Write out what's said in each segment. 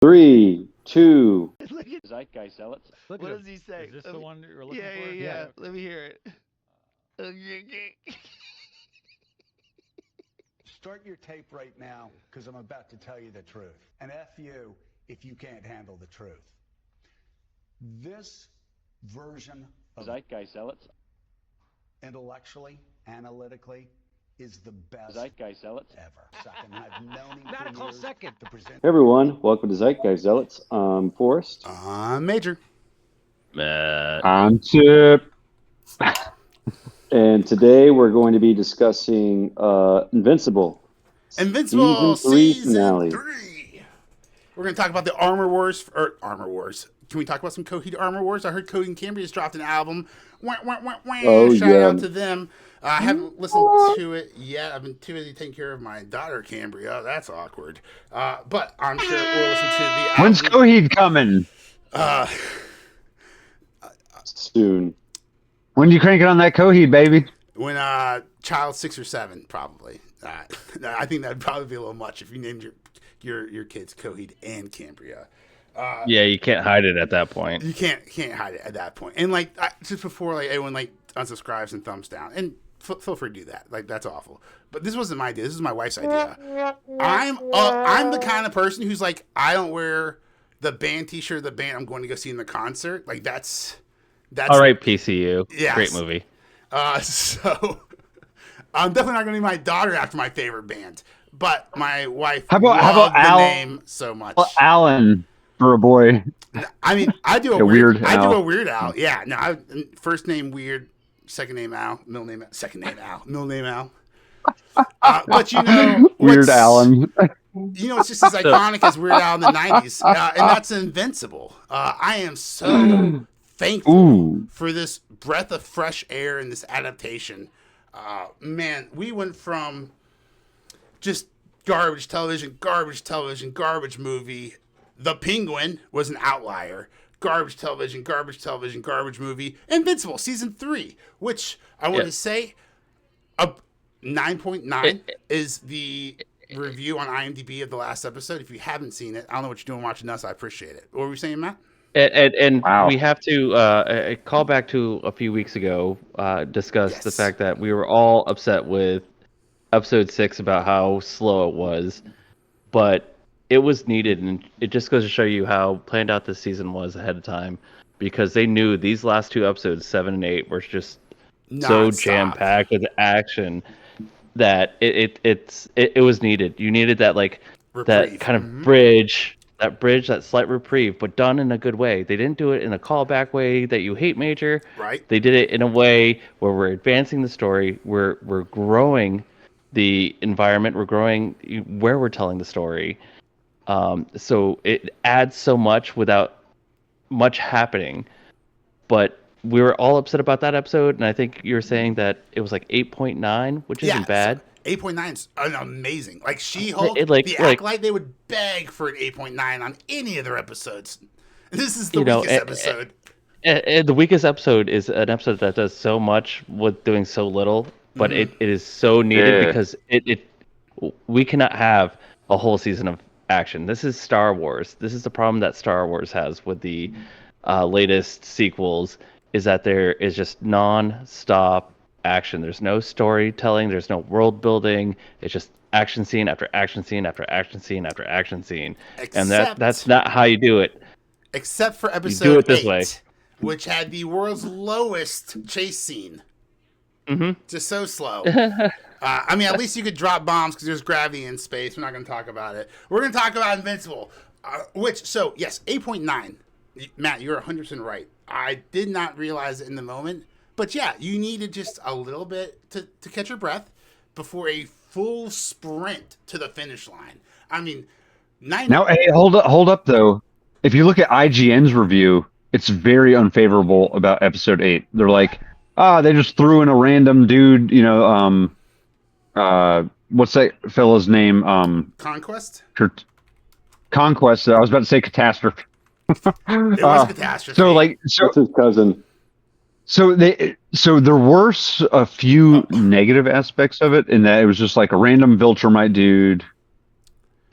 Three, two. Look at Zeitgeist zealots. what does he say? Is this Let the me- one you're looking yeah, for? yeah, yeah. Let me hear it. Start your tape right now, because I'm about to tell you the truth. And F you if you can't handle the truth. This version of Zeitgeist zealots. intellectually, analytically, is the best Zeitgeist zealots. ever. Second, I've known him Not a for close years. second. The presenter. Hey everyone, welcome to Zeitgeist Zealots. I'm Forrest. Major. I'm Chip. And today we're going to be discussing Invincible. Invincible Season 3 Season finale. 3. We're going to talk about the Armor Wars. Armor Wars. Can we talk about some Coheed Armor Wars? I heard Coheed and Cambria just dropped an album. Wah, wah, wah, wah. Oh, Shout yeah. out to them. I haven't listened to it yet. I've been too busy taking care of my daughter, Cambria. That's awkward. But I'm sure we'll listen to the album. When's Coheed coming? Soon. When you crank it on that Coheed, baby? When child 6 or 7, probably. I think that'd probably be a little much if you named your kids Coheed and Cambria. Yeah, you can't hide it at that point. You can't hide it at that point. And like just before, like everyone like unsubscribes and thumbs down, and feel free to do that. Like that's awful. But this wasn't my idea. This is my wife's idea. I'm the kind of person who's like, I don't wear the band T-shirt of the band I'm going to go see in the concert. Like that's all right. PCU, Yes. Great movie. So I'm definitely not going to name my daughter after my favorite band. But my wife How about loved the Al? name so much. Well, Alan for a boy. I mean, I do a Yeah, weird. Weird I do Al. a Weird Al. Yeah, no. First name Weird, second name Al, middle name second name Al, middle name Al. But you know, Weird Alan. You know, it's just as iconic as Weird Al in the '90s, and that's Invincible. I am so thankful Ooh. for this breath of fresh air and this adaptation. Man, we went from just garbage television, garbage movie. The Penguin was an outlier. Garbage television, garbage movie. Invincible Season 3, which I want to say a 9.9 is the review on IMDb of the last episode. If you haven't seen it, I don't know what you're doing watching us. I appreciate it. What were you saying, Matt? And Wow. we have to call back to a few weeks ago, discuss the Yes. fact that we were all upset with episode 6 about how slow it was, but it was needed, and it just goes to show you how planned out this season was ahead of time, because they knew these last 2 episodes, 7 and 8, were just so Non-stop. jam-packed with action that it was needed. You needed that Reprieve. that kind of bridge, that slight reprieve, but done in a good way. They didn't do it in a callback way that you hate, Major. Right. They did it in a way where we're advancing the story, we're growing the environment, we're growing where we're telling the story. So it adds so much without much happening. But we were all upset about that episode, and I think you were saying that it was like 8.9, which isn't bad. 8.9 is amazing. Like She-Hulk, Like- the like- Acolyte, they would beg for an 8.9 on any of their episodes. This is the You know, weakest episode. And the weakest episode is an episode that does so much with doing so little, but it is so needed, Yeah. because we cannot have a whole season of action. This is Star Wars. This is the problem that Star Wars has with the latest sequels, is that there is just non-stop action. There's no storytelling. There's no world building. It's just action scene after action scene after action scene after action scene. And that's not how you do it. Except for do episode it this 8, way. which had the world's lowest chase scene. Just so slow. I mean, at least you could drop bombs because there's gravity in space. We're not going to talk about it. We're going to talk about Invincible, yes, 8.9. Matt, you're 100% right. I did not realize it in the moment. But yeah, you needed just a little bit to catch your breath before a full sprint to the finish line. I mean, Now, hey, hold up, though. If you look at IGN's review, it's very unfavorable about episode 8. They're like, they just threw in a random dude, what's that fella's name? Conquest? Conquest. I was about to say catastrophe. It was a catastrophe. That's his cousin. So there were a few negative aspects of it, in that it was just like a random Viltrumite dude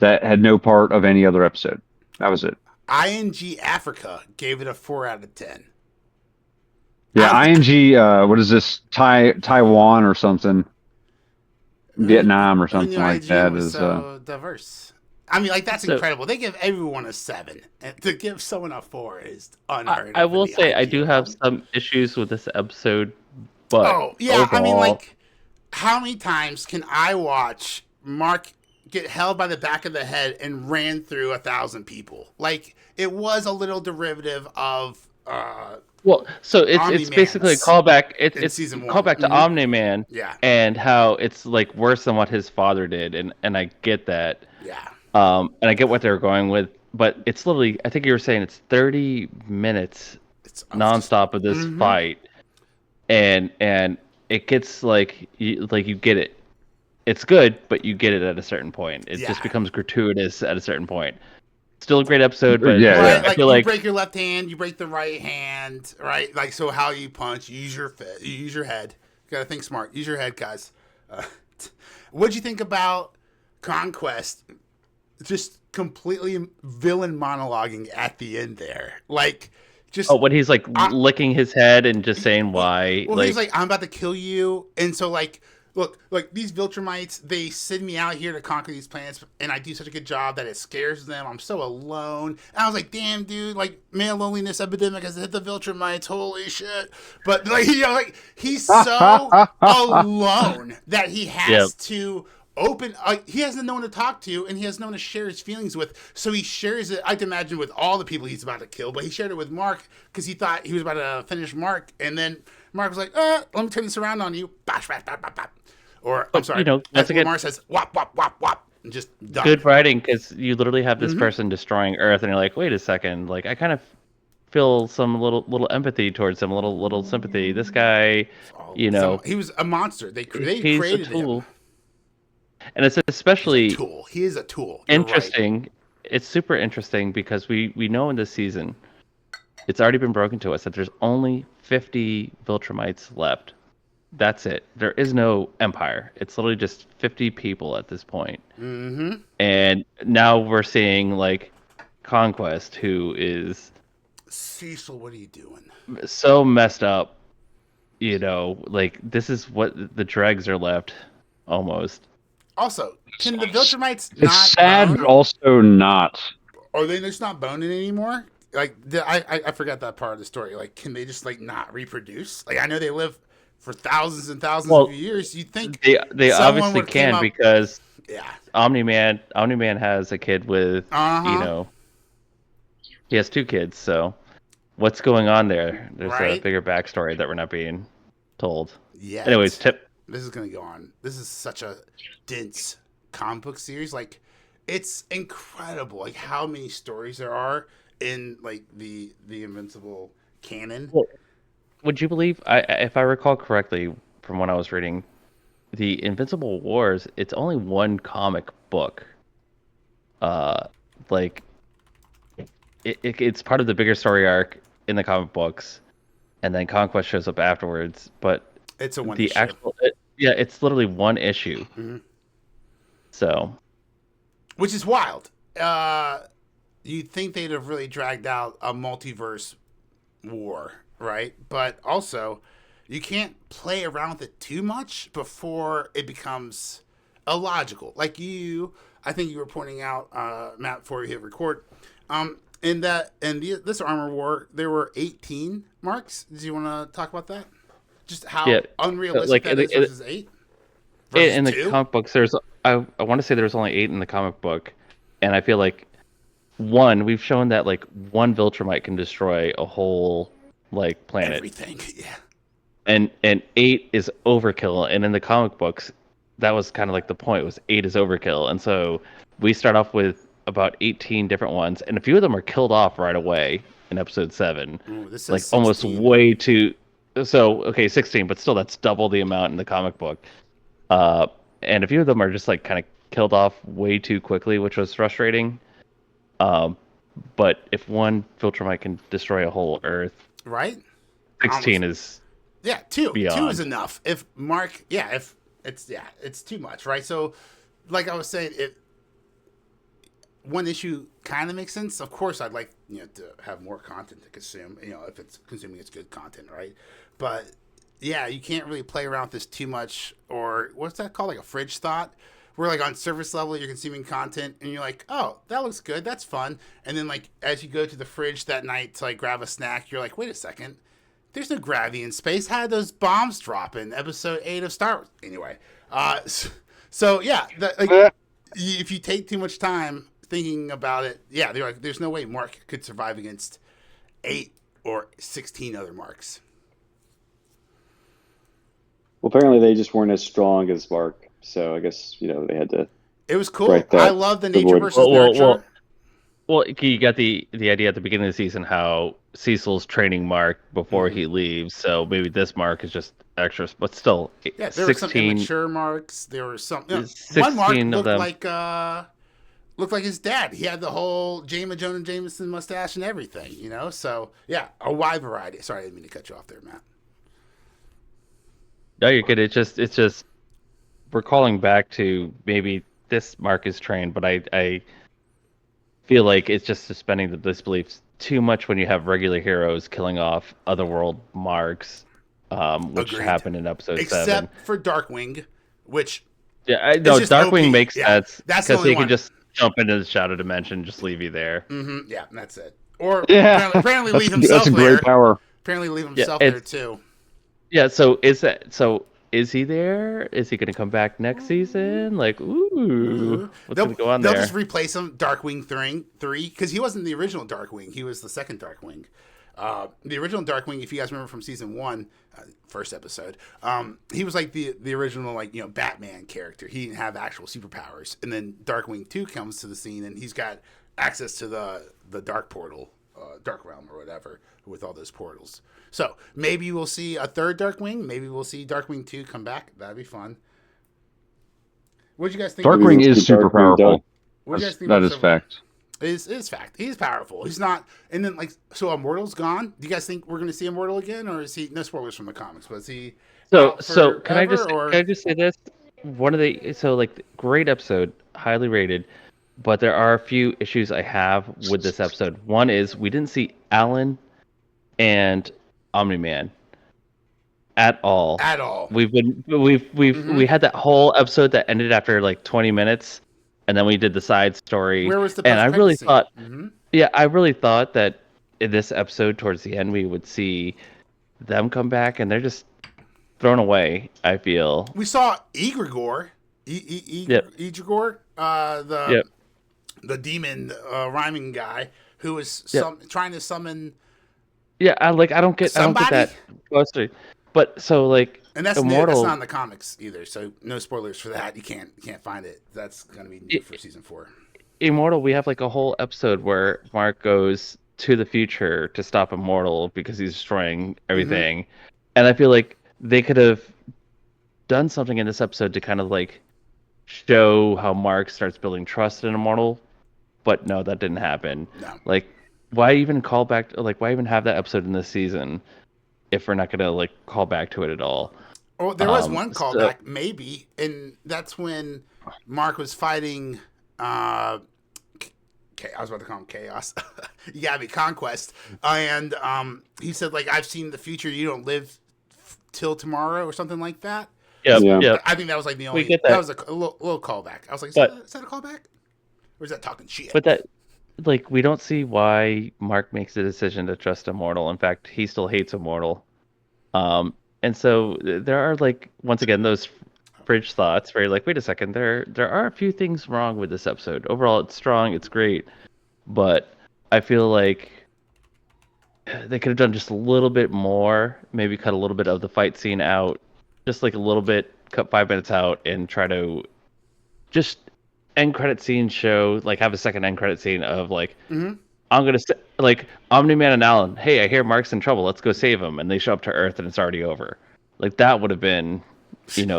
that had no part of any other episode. That was it. ING Africa gave it a 4 out of 10. Yeah, ING. What is this? Taiwan or something? Vietnam or something like that was is. so diverse. I mean, like, that's So- incredible. They give everyone a 7, and to give someone a 4 is unheard of. I will in the say I IG do have world. some issues with this episode, but Oh yeah, I mean, overall- like, how many times can I watch Mark get held by the back of the head and ran through 1,000 people? Like, it was a little derivative of. Well, so it's basically a Omni-Man's callback. in It's season a callback to one. Omni-Man, Yeah. and how it's like worse than what his father did, and I get that. Yeah. And I get what they were going with, but it's literally, I think you were saying it's 30 minutes It's nonstop of this fight, and it gets like you get it. It's good, but you get it at a certain point. It just becomes gratuitous at a certain point. Still a great episode, but Yeah, Right, I like, feel you like break your left hand, you break the right hand, right? Like, so how you punch, you use your head. You gotta think smart. Use your head, guys. What'd you think about Conquest? Just completely villain monologuing at the end there, like, just when he's like licking his head and just saying why. well, like, he's like, I'm about to kill you, and so like. Look, like, these Viltrumites, they send me out here to conquer these planets, and I do such a good job that it scares them. I'm so alone. And I was like, damn, dude, like, male loneliness epidemic has hit the Viltrumites. Holy shit. But, like, you know, like, he's so alone that he has to open, he has no one to talk to, and he has no one to share his feelings with. So he shares it, I'd imagine, with all the people he's about to kill, but he shared it with Mark because he thought he was about to finish Mark, and then Mark was like, let me turn this around on you. Bash, bash, bash, bash, bash. Or, I'm sorry, once again, Mark says, whop, whop, whop, whop, and just done. good writing, because you literally have this person destroying Earth, and you're like, wait a second, like, I kind of feel some little empathy towards him, a little sympathy. This guy, he was a monster. They he's created a tool. him. And it's especially He's a tool. He is a tool. You're interesting. right. It's super interesting because we know in this season, it's already been broken to us that there's only 50 Viltrumites left. That's it. There is no empire. It's literally just 50 people at this point. Mm-hmm. And now we're seeing, like, Conquest, who is Cecil, what are you doing? so messed up. Like, this is what the dregs are left, almost. Also, can the Viltrumites not It's sad, bone? but also not. Are they just not boning anymore? Like, I forgot that part of the story. Like, can they just, like, not reproduce? Like, I know they live for thousands and thousands of years. You'd think they someone obviously would've came can up- because yeah. Omni-Man has a kid with, Uh-huh. he has 2 kids, so what's going on there? There's a Right. bigger backstory that we're not being told. Yeah. Anyways, This is gonna go on. This is such a dense comic book series. Like, it's incredible, like, how many stories there are in, like, the Invincible canon. Well, would you believe, if I recall correctly from when I was reading, the Invincible Wars, it's only one comic book. Like, it's part of the bigger story arc in the comic books, and then Conquest shows up afterwards. But It's a one the issue. actual, it's literally one issue. Mhm. So, Which is wild. You'd think they'd have really dragged out a multiverse war, right? But also, you can't play around with it too much before it becomes illogical. Like I think you were pointing out, Matt, before we hit record, this Armor War, there were 18 marks. Did you want to talk about that? Just how unrealistic like, that is versus 8? in the 2? comic books, I want to say there's only 8 in the comic book, and I feel like we've shown that, like, one Viltrumite can destroy a whole, like, planet. Everything, yeah. And 8 is overkill, and in the comic books, that was kind of like the point, was 8 is overkill, and so we start off with about 18 different ones, and a few of them are killed off right away in episode 7. Ooh, this is like, almost 16. way too. So, okay, 16, but still, that's double the amount in the comic book. And a few of them are just, like, kind of killed off way too quickly, which was frustrating. But if one Viltrumite can destroy a whole Earth, Right? 16 Almost. is 2. beyond. 2 is enough. If Mark, it's too much, right? So, like I was saying, one issue kind of makes sense. Of course, I'd like to have more content to consume. If it's consuming, it's good content, right? But yeah, you can't really play around with this too much. Or what's that called? Like a fridge thought, where like on surface level you're consuming content and you're like, oh, that looks good, that's fun. And then like as you go to the fridge that night to like grab a snack, you're like, wait a second, there's no gravity in space. How did those bombs drop in episode 8 of Star Wars? Anyway, so yeah, if you take too much time thinking about it, yeah, they're like, there's no way Mark could survive against 8 or 16 other Marks. Well, apparently they just weren't as strong as Mark, so I guess they had to. It was cool. Right, I love the nature versus nurture. Well, you got the idea at the beginning of the season how Cecil's training Mark before he leaves, so maybe this Mark is just extra, but still, yeah, there 16, were some immature Marks. There were some. 16 one Mark of them looked like his dad. He had the whole Jonah Jameson mustache and everything, So yeah, a wide variety. Sorry, I didn't mean to cut you off there, Matt. No, you're good. It's just we're calling back to maybe this Mark is trained, but I feel like it's just suspending the disbelief too much when you have regular heroes killing off otherworld Marks, which Agreed. happened in episode 7. Except for Darkwing, which Darkwing OP. makes sense That's the because only he one. can just jump into the shadow dimension, just leave you there. Mm-hmm. Yeah, that's it. Or Yeah. apparently leave himself That's a there. great power. Apparently leave himself there too. Yeah, is he there? Is he going to come back next season? Like, ooh, what's going to go on They'll there? just replace him, Darkwing 3, because he wasn't the original Darkwing. He was the second Darkwing. The original Darkwing, if you guys remember from season 1, first episode, he was like the original Batman character. He didn't have actual superpowers. And then Darkwing 2 comes to the scene, and he's got access to the Dark Portal, Dark Realm or whatever, with all those portals. So maybe we'll see a third Darkwing. Maybe we'll see Darkwing 2 come back. That'd be fun. What do you guys think? Darkwing is super Darkwing powerful. What do you guys think? That is fact. It is fact. He's powerful. He's not. And then so Immortal's gone. Do you guys think we're going to see Immortal again, or is he? No spoilers from the comics, but is he? So can I forever, just say this? Great episode, highly rated, but there are a few issues I have with this episode. One is we didn't see Alan and Omni-Man at all. At all. We had that whole episode that ended after like 20 minutes, and then we did the side story. Where was the and I really scene? thought, Mm-hmm. yeah, I really thought that in this episode towards the end we would see them come back, and they're just thrown away. I feel We saw Egregor, Egregor, the demon rhyming guy who was trying to summon. Yeah, I don't get that closely. But so And that's Immortal, new. That's not in the comics either. So no spoilers for that. You can't find it. That's gonna be new for season 4. Immortal, we have like a whole episode where Mark goes to the future to stop Immortal because he's destroying everything. And I feel like they could have done something in this episode to kind of like show how Mark starts building trust in Immortal. But no, that didn't happen. No. Like, why even call back? Like, why even have that episode in this season if we're not gonna like call back to it at all? Oh, there was one callback, maybe, and that's when Mark was fighting. I was about to call him Chaos. You gotta be Conquest, and he said like, "I've seen the future. You don't live till tomorrow," or something like that. Yeah. I think that was like the only. Get that. that was a little callback. I was like, is that a callback? Or is that talking shit? But that, like, we don't see why Mark makes the decision to trust Immortal. In fact, he still hates Immortal. And so there are, like, once again, those fridge thoughts where you're like, wait a second, there are a few things wrong with this episode. Overall, it's strong, it's great. But I feel like they could have done just a little bit more, maybe cut a little bit of the fight scene out, just like a little bit, cut 5 minutes out and try to just end credit scene show, like have a second end credit scene of like, I'm going to like Omni-Man and Alan, hey, I hear Mark's in trouble. Let's go save him. And they show up to Earth and it's already over. Like that would have been,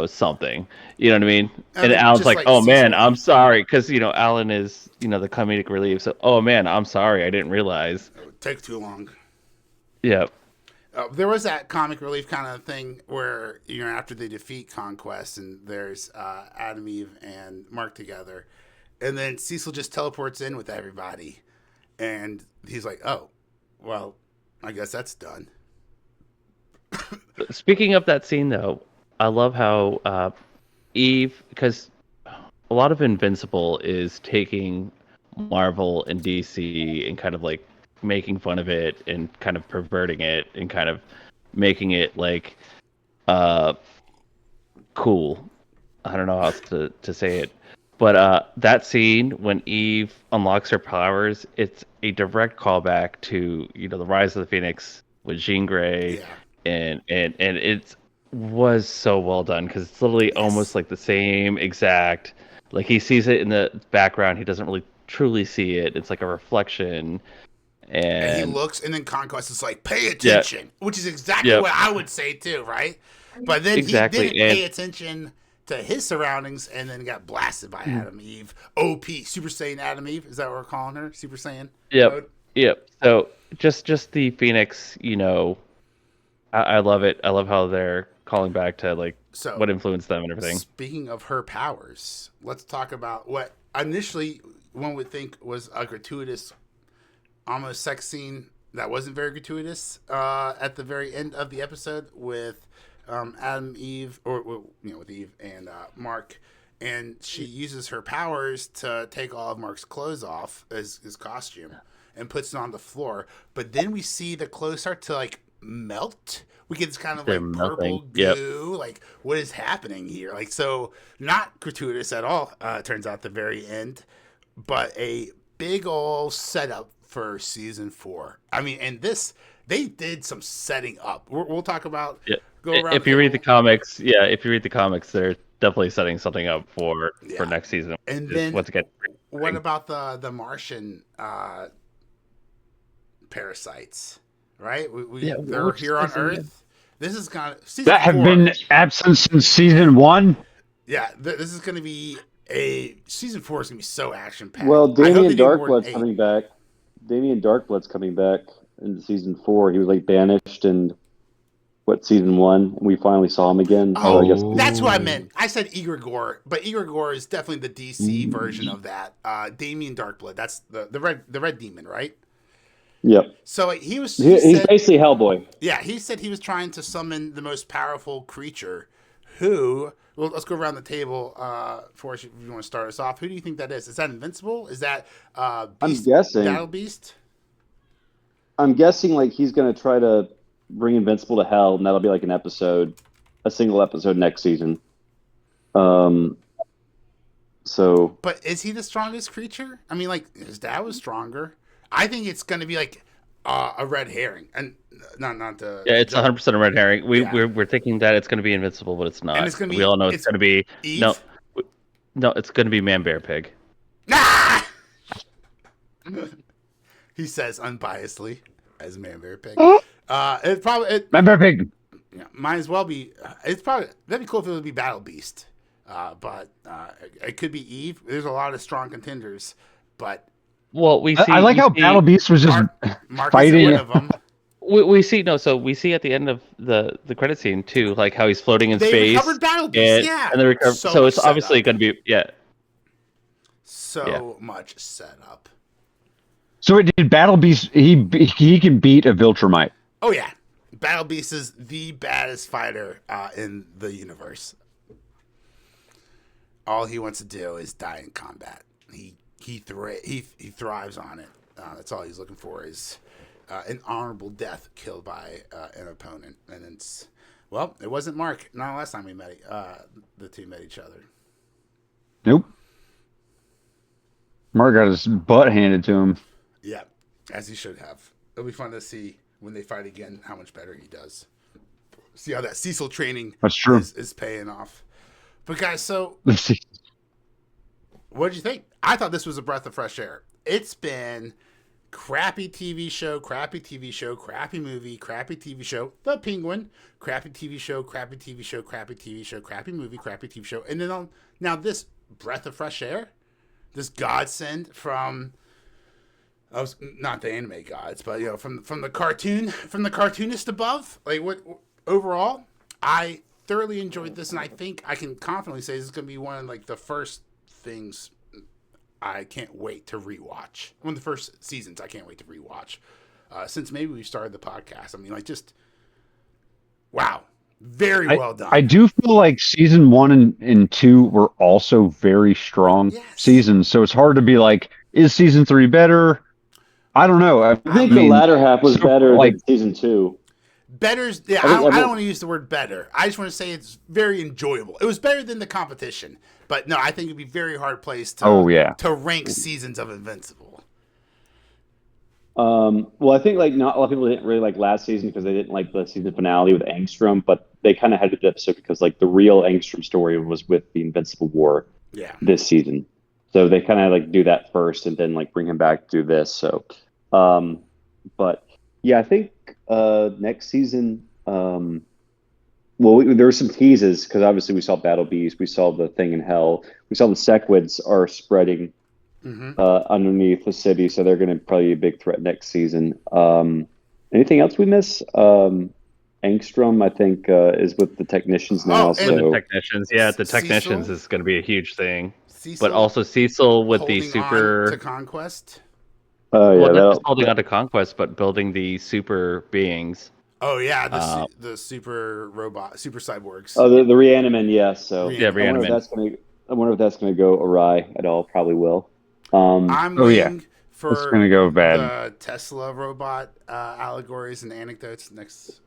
something, you know what I mean? And Alan's like, oh man, I'm sorry. Cause Alan is, the comedic relief. So, oh man, I'm sorry. I didn't realize. It would take too long. Yeah. There was that comic relief kind of thing where, after they defeat Conquest and there's Adam, Eve, and Mark together, And then Cecil just teleports in with everybody. And he's like, oh, well, I guess that's done. Speaking of that scene, though, I love how Eve, because a lot of Invincible is taking Marvel and DC and kind of like making fun of it and kind of perverting it and kind of making it like uh cool. I don't know how else to say it. But that scene when Eve unlocks her powers, it's a direct callback to, the Rise of the Phoenix with Jean Grey, Yeah. and it was so well done because it's literally almost like the same exact. Like he sees it in the background, he doesn't really truly see it. It's like a reflection, And he and looks, and then Conquest is like, pay attention, which is exactly Yep. what I would say too, right? But then Exactly, he didn't pay and- attention to his surroundings and then got blasted by Adam Eve. OP, Super Saiyan Adam Eve. Is that what we're calling her? Super Saiyan? Yep. mode? Yep. So just the Phoenix, I love it. I love how they're calling back to like So, what influenced them and everything. Speaking of her powers, let's talk about what initially one would think was a gratuitous, almost sex scene that wasn't very gratuitous at the very end of the episode with Adam, Eve, or with Eve and Mark, and she uses her powers to take all of Mark's clothes off, his costume, and puts it on the floor. But then we see the clothes start to like melt. We get this kind of They're like melting. purple Yep. goo. Like, what is happening here? Like, so not gratuitous at all. It turns out at the very end, but a big old setup for season 4. I mean, and they did some setting up. We'll talk about. Yeah. Go around. If you read the comics, they're definitely setting something up for next season. And Just then once again, what about the Martian parasites? Right? They're which here on season Earth. again? This is kind of season That have 4. been absent since season 1. Yeah, this is going to be season 4 is going to be so action packed. Well, Damien Darkblood's coming back. Damien Darkblood's coming back in season 4. He was like banished in season 1, and we finally saw him again. Oh, So I guess that's what I meant. I said Igor, but Igor is definitely the DC version of that. Damien Darkblood, that's the red demon, right? Yep. So He's said, basically Hellboy. yeah, he said he was trying to summon the most powerful creature. Who? Well, let's go around the table. Forrest, if you want to start us off, who do you think that is? Is that Invincible? Is that Beast, I'm guessing. Battle Beast? I'm guessing like he's gonna try to bring Invincible to hell, and that'll be like a single episode next season. So, But is he the strongest creature? I mean, like his dad was stronger. I think it's going to be like a red herring, and not the. yeah, it's 100% a red herring. Yeah. We're thinking that it's going to be Invincible, but it's not. And it's gonna be- we all know it's it's going to be Eve? no, it's going to be Man Bear Pig. Ah! He says unbiasedly as Man Bear Pig. It probably Remember, Pig. might as well be. It's probably that'd be cool if it would be Battle Beast, but it could be Eve. There's a lot of strong contenders, but Well, we see. I like we how see- Battle Beast was just Mark fighting. is one of them. We see so we see at the end of the credit scene too, like how he's floating in They space. recovered Battle Beast, yeah. and they recover. So So much it's obviously setup. going to be So much setup. So it did Battle Beast. He can beat a Viltrumite. Oh yeah, Battle Beast is the baddest fighter in the universe. All he wants to do is die in combat. He thrives on it. That's all he's looking for is an honorable death, killed by an opponent. And it wasn't Mark. Not last time we met. The two met each other. Nope. Mark got his butt handed to him. Yeah, as he should have. It'll be fun to see when they fight again how much better he does. See how that Cecil training That's true. is paying off. But guys, so what did you think? I thought this was a breath of fresh air. It's been crappy TV show, crappy TV show, crappy movie, crappy TV show, The Penguin, crappy TV show, crappy TV show, crappy TV show, crappy movie, crappy TV show. And then now this breath of fresh air, this godsend from not the anime gods, but from the cartoonist above. Like what overall, I thoroughly enjoyed this, and I think I can confidently say this is going to be one of like the first things I can't wait to rewatch. One of the first seasons I can't wait to rewatch. Since maybe we started the podcast. I mean, like, just wow. Very well done. I do feel like season 1 and 2 were also very strong seasons, so it's hard to be like, is season 3 better? I don't know. I think the latter half was better than season 2. Better's, yeah, I don't want to use the word better. I just want to say it's very enjoyable. It was better than the competition, but no, I think it'd be very hard place to to rank seasons of Invincible. Well, I think like not a lot of people didn't really like last season because they didn't like the season finale with Angstrom, but they kind of had the episode because like the real Angstrom story was with the Invincible War this season. So they kind of like do that first and then like bring him back to do this. So, but yeah, I think next season, well, there were some teases because obviously we saw Battle Beast, we saw the thing in Hell, we saw the Sequids are spreading underneath the city, so they're going to probably be a big threat next season. Anything else we miss? Angstrom, I think, is with the technicians now. The technicians, the technicians is going to be a huge thing. But also Cecil with the super on to Conquest. Well, not just holding on to Conquest, but building the super beings. Oh yeah, the super robot, super cyborgs. Oh, the Reaniman, yes. So Reaniman. I wonder if that's going to go awry at all. Probably will. I'm waiting for it's going to go bad. The Tesla robot allegories and anecdotes next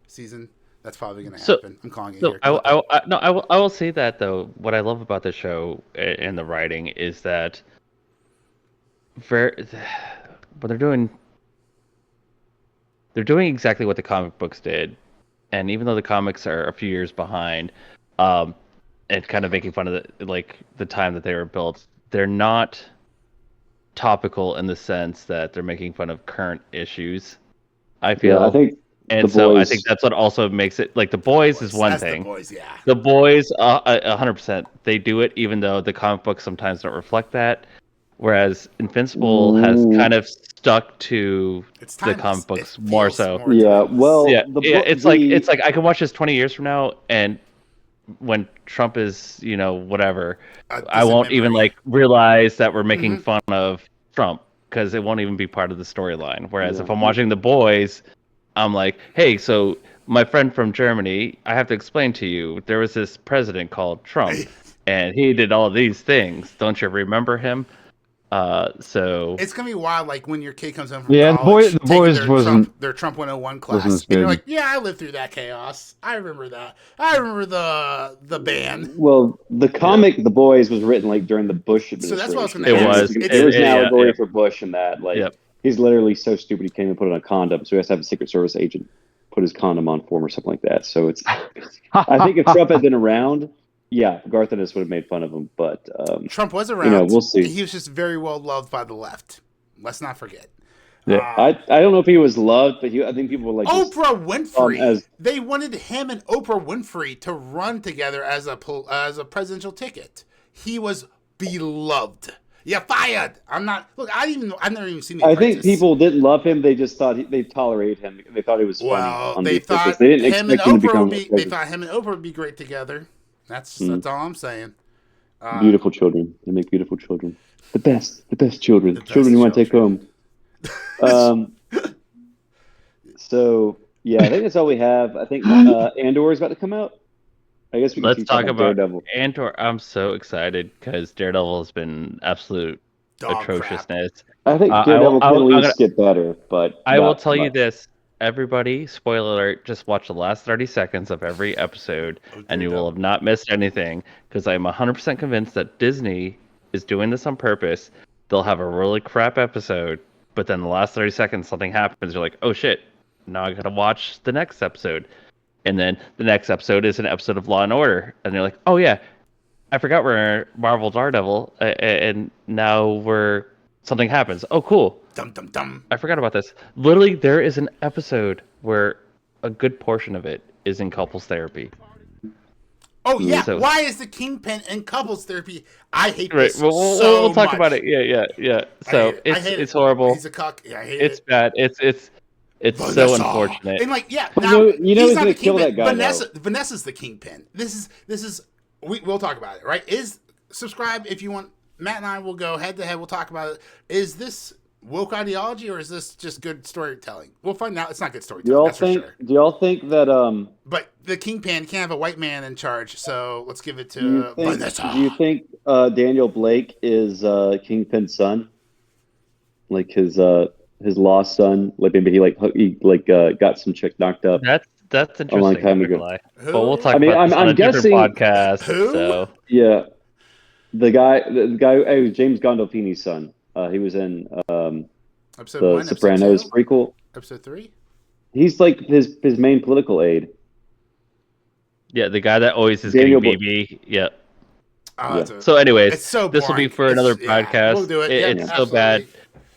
season. That's probably going to happen. I'm calling it here. I will say that though. What I love about the show and the writing is that what they're doing exactly what the comic books did, and even though the comics are a few years behind, and kind of making fun of the time that they were built, they're not topical in the sense that they're making fun of current issues. I feel. Yeah, I think. And so I think that's what also makes it like The Boys is one thing. The Boys, 100%, they do it even though the comic books sometimes don't reflect that. Whereas Invincible has kind of stuck to the comic books more so. It's like I can watch this 20 years from now, and when Trump is whatever, I won't even like realize that we're making fun of Trump because it won't even be part of the storyline. Whereas if I'm watching The Boys, I'm like, hey, so my friend from Germany, I have to explain to you, there was this president called Trump, and he did all these things. Don't you remember him? So it's gonna be wild, like when your kid comes home from college, the boys wasn't their Trump 101 class, and you're like, yeah, I lived through that chaos. I remember that. I remember the ban. Well, the comic The Boys was written like during the Bush administration. So that's what I was gonna say. There was an allegory for Bush in that. Like he's literally so stupid he can't even put on a condom, so he has to have a Secret Service agent put his condom on for him or something like that. So it's I think if Trump had been around, Garth Ennis would have made fun of him, but Trump was around. We'll see. He was just very well loved by the left. Let's not forget. Yeah, I don't know if he was loved, but I think people were like Oprah Winfrey. They wanted him and Oprah Winfrey to run together as a presidential ticket. He was beloved. You're fired. I'm not. Look, I've never even seen. I think people didn't love him. They just thought they tolerated him. They thought he was funny. Well, they thought they didn't expect him to become. They thought him and Oprah would be great together. That's all I'm saying. Beautiful children. They make beautiful children. The best children. Children you want to take home. So I think that's all we have. I think Andor is about to come out. I guess we can let's talk about Daredevil. Andor. I'm so excited because Daredevil has been absolute atrociousness. I think Daredevil can at least get better, but I will tell you this. Everybody, spoiler alert, just watch the last 30 seconds of every episode and you will have not missed anything because I'm 100% convinced that Disney is doing this on purpose. They'll have a really crap episode, but then the last 30 seconds something happens. You're like, oh shit, now I gotta watch the next episode. And then the next episode is an episode of Law and Order. And you're like, oh yeah, I forgot we're Marvel Daredevil and now something happens. Oh cool. Dum dum dum. I forgot about this. Literally, there is an episode where a good portion of it is in couples therapy. Oh yeah, why is the Kingpin in couples therapy? I hate this so much. We'll talk about it. Yeah. So it's horrible. He's a cuck. Yeah, I hate it. It's bad. It's so unfortunate. And like, now he's not the Kingpin. Vanessa's the Kingpin. This is we'll talk about it, right? Subscribe if you want Matt and I will go head to head. We'll talk about it. Is this woke ideology or is this just good storytelling? We'll find out. It's not good storytelling. That's for sure. Do y'all think that But the Kingpin can't have a white man in charge, so let's give it to do you think Daniel Blake is Kingpin's son? Like his lost son? Like maybe he got some chick knocked up. That's interesting. A long time ago. Who? But we'll talk I mean, about this on I'm a different guessing- podcast. Who? So Yeah, the guy it was James Gandolfini's son. He was in Episode the 1, Sopranos episode 2? prequel. Episode 3? He's like his main political aide. yeah, the guy that always is Daniel getting BB. Yeah. Oh, Yeah. it's So, anyways, it's so this will be boring. for another podcast. We'll do it. It's so absolutely. bad.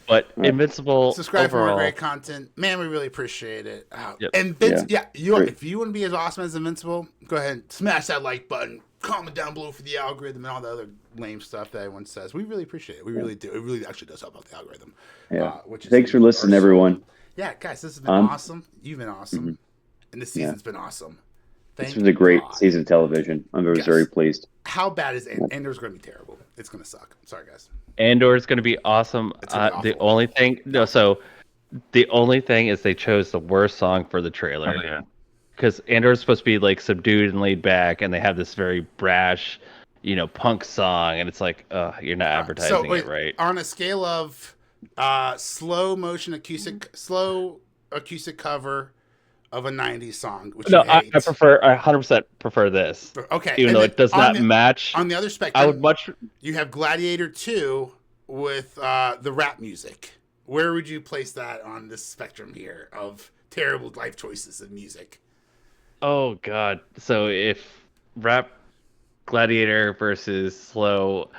But Right. Invincible Subscribe for overall. more great content. Man, we really appreciate it. Yep. And Great. if you want to be as awesome as Invincible, go ahead and smash that like button. Comment down below for the algorithm and all the other lame stuff that everyone says. We really appreciate it. We really do. It really actually does help out the algorithm. Yeah. Which is Thanks for listening, everyone. Yeah, guys, this has been awesome. You've been awesome. And this season's been awesome. This was a great season of television. I was very pleased. How bad is Andor's going to be terrible? It's going to suck. Sorry, guys. Andor is going to be awesome. It's gonna be The awful. only thing, the only thing is they chose the worst song for the trailer. Oh, yeah. Because Andor is supposed to be like subdued and laid back, and they have this very brash, punk song, and it's like, you're not advertising it right. On a scale of slow acoustic cover of a 90s song, which No, you I hate. prefer. I 100% prefer this. Okay. Even and though then it does on not the- match. On the other spectrum, I would much. you have Gladiator 2 with the rap music. Where would you place that on this spectrum here of terrible life choices of music? Oh God. So if rap Gladiator versus slow,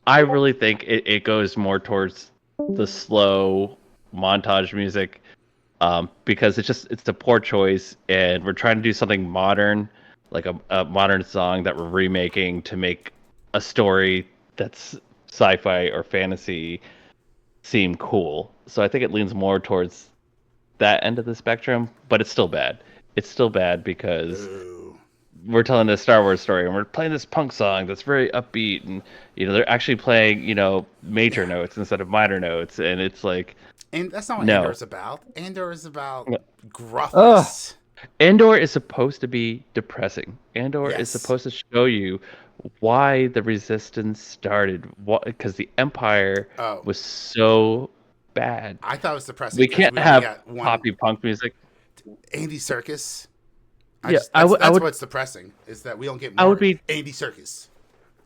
I really think it goes more towards the slow montage music, because it's a poor choice, and we're trying to do something modern, like a modern song that we're remaking to make a story that's sci-fi or fantasy seem cool. So I think it leans more towards that end of the spectrum, but it's still bad. It's still bad because Ooh. we're telling a Star Wars story and we're playing this punk song that's very upbeat, and they're actually playing major notes instead of minor notes, and it's like, And that's not what No. Andor is about. Andor is about gruffness. Andor is supposed to be depressing. Andor Yes. is supposed to show you why the Resistance started, because the Empire Oh. was so bad. I thought it was depressing. We 'cause can't only have got one poppy punk music. Andy Serkis. Yeah, That's I would- what's depressing is that we don't get I more would be- Andy Serkis.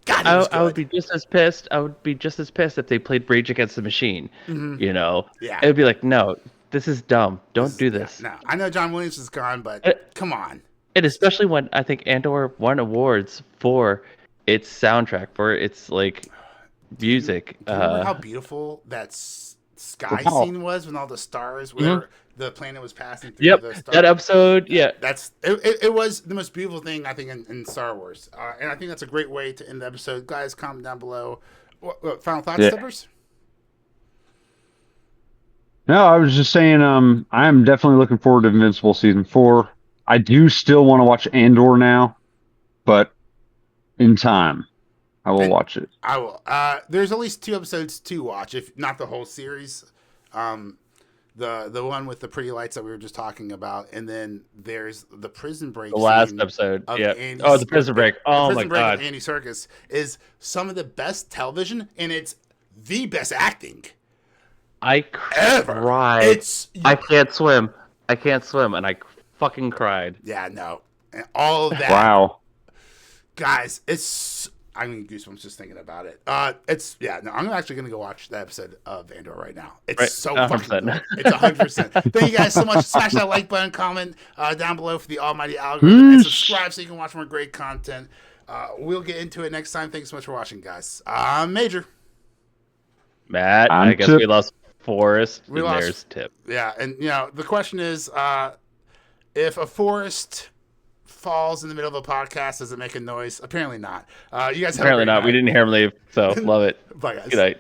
God, he was I would good. be just as pissed. I would be just as pissed if they played Rage Against the Machine. Yeah. It would be like, no, this is dumb. Don't do this. No, I know John Williams is gone, but come on. And especially when I think Andor won awards for its soundtrack, for its music. Do you remember how beautiful that sky Wow. scene was when all the stars where the planet was passing through Yep, the stars? that episode. Yeah, It was the most beautiful thing I think in Star Wars, and I think that's a great way to end the episode. Guys, comment down below. What final thoughts, Yeah. Steppers? No, I was just saying, I am definitely looking forward to Invincible season 4. I do still want to watch Andor now, but in time, I will watch it. I will. There's at least 2 episodes to watch, if not the whole series. The one with the pretty lights that we were just talking about, and then there's the Prison Break. the last scene episode. of Yeah. Andy Oh, the Prison Serkis. Break. The Oh my Prison Break God. with Andy Serkis is some of the best television, and it's the best acting I ever. cried. I can't swim. And I fucking cried. Yeah, no, and all of that. Wow. Guys, I'm getting goosebumps just thinking about it. I'm actually gonna go watch the episode of Andor right now. It's Right, so 100%. fucking good. It's 100%. Thank you guys so much. Smash that like button, comment down below for the almighty algorithm, and subscribe so you can watch more great content. We'll get into it next time. Thanks so much for watching, guys. I'm Major. Matt, I'm I guess Tip. we lost Forrest. We and lost- there's Tip. Yeah, and the question is, if a forest falls in the middle of a podcast, does it make a noise? Apparently not. You guys have a Apparently great not. We night. didn't hear him leave, so love it. Bye, guys. Good night.